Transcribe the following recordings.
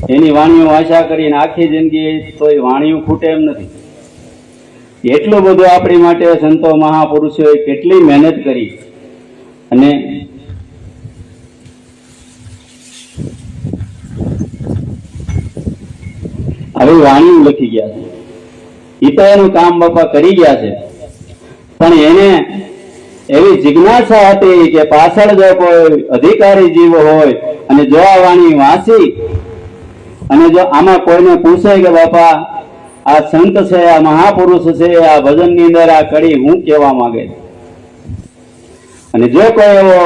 એની વાણીઓ આશા કરીને આખી જિંદગી તો એ વાણીઓ ખૂટે એમ નથી. એટલું બધું આપણી માટે સંતો મહાપુરુષોએ કેટલી મહેનત કરી અને આવી વાણીઓ લખી ગયા છે. એ તો એનું કામ બાપા કરી ગયા છે, પણ એને એવી જિજ્ઞાસા હતી કે પાછળ જો કોઈ અધિકારી જીવ હોય અને જો આ વાણી વાંચી અને જો આમાં કોઈને પૂછે કે બાપા આ સંત છે, આ મહાપુરુષ છે, આ ભજનની અંદર આ કડી હું કહેવા માંગે, અને જો કોઈ એવો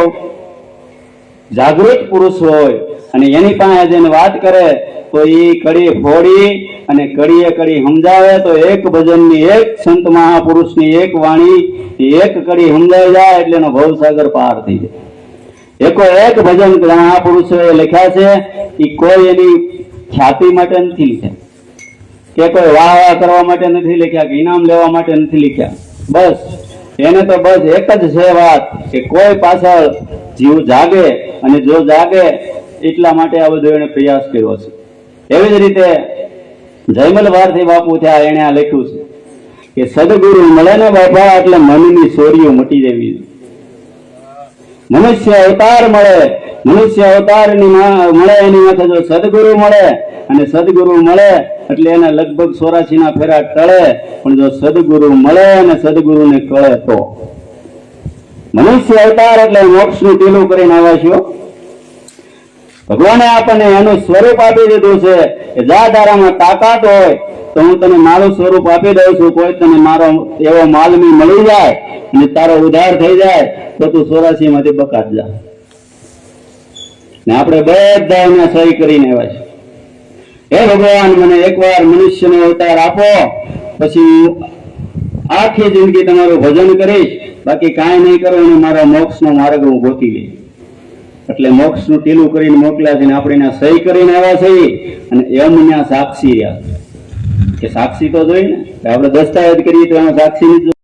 જાગૃત પુરુષ હોય અને એની પાસે જઈને વાત કરે તો એ કડી ફોડી અને કડીએ કડી સમજાવે તો એક ભજનની, એક સંત મહાપુરુષની એક વાણી, એક કડી સમજાઈ જાય એટલે એનો ભવસાગર પાર થઈ જાય. એકો એક ભજન મહાપુરુષોએ લખ્યા છે એ કોઈ એની ખ્યાતિ માટે નથી લખ્યા કે કોઈ વાહ વાહ કરવા માટે નથી લખ્યા કે ઇનામ લેવા માટે નથી લખ્યા. બસ એને તો બસ એક જ છે વાત કે કોઈ પાછળ જીવ જાગે, અને જો જાગે એટલા માટે આ બધો એને પ્રયાસ કર્યો છે. એવી જ રીતે જયમલ ભારતી બાપુ થયા, એને આ લખ્યું છે કે સદગુરુ મળે ને બાપા એટલે મનની સોરીઓ મટી જવી. મનુષ્ય અવતાર મળે, મનુષ્ય અવતાર મળે એની માથે જો સદગુરુ મળે, અને સદગુરુ મળે એટલે એને લગભગ 84 ના ફેરા ટળે, પણ જો સદગુરુ મળે અને સદગુરુને કળે તો મનુષ્ય અવતાર એટલે મોક્ષનું ટીલું કરીને આવ્યા છો. ભગવાને આપણને એનું સ્વરૂપ આપી દીધું છે કે જા તારામાં તાકાત હોય તો હું તને મારું સ્વરૂપ આપી દઉં છું. કોઈ તને મારો એવો માલમી મળી જાય અને તારો ઉદ્ધાર થઈ જાય તો તું 84 માંથી બકાત જા. ને આપણે બધા એને સહી કરીને આવ્યા છે. હે ભગવાન, મને એકવાર મનુષ્યનો અવતાર આપો, પછી આખી જિંદગી તમારું ભજન કરીશ, બાકી કાંઈ નહીં કરો અને મારા મોક્ષનો માર્ગ હું ગોતી લઈશ. એટલે મોક્ષનું ટીલું કરીને મોકલ્યા છે ને આપણે એને સહી કરીને આવ્યા છીએ, અને એમ સાક્ષી રહ્યા કે સાક્ષી તો જોઈ ને આપણે દસ્તાવેજ કરીએ તો એનો સાક્ષી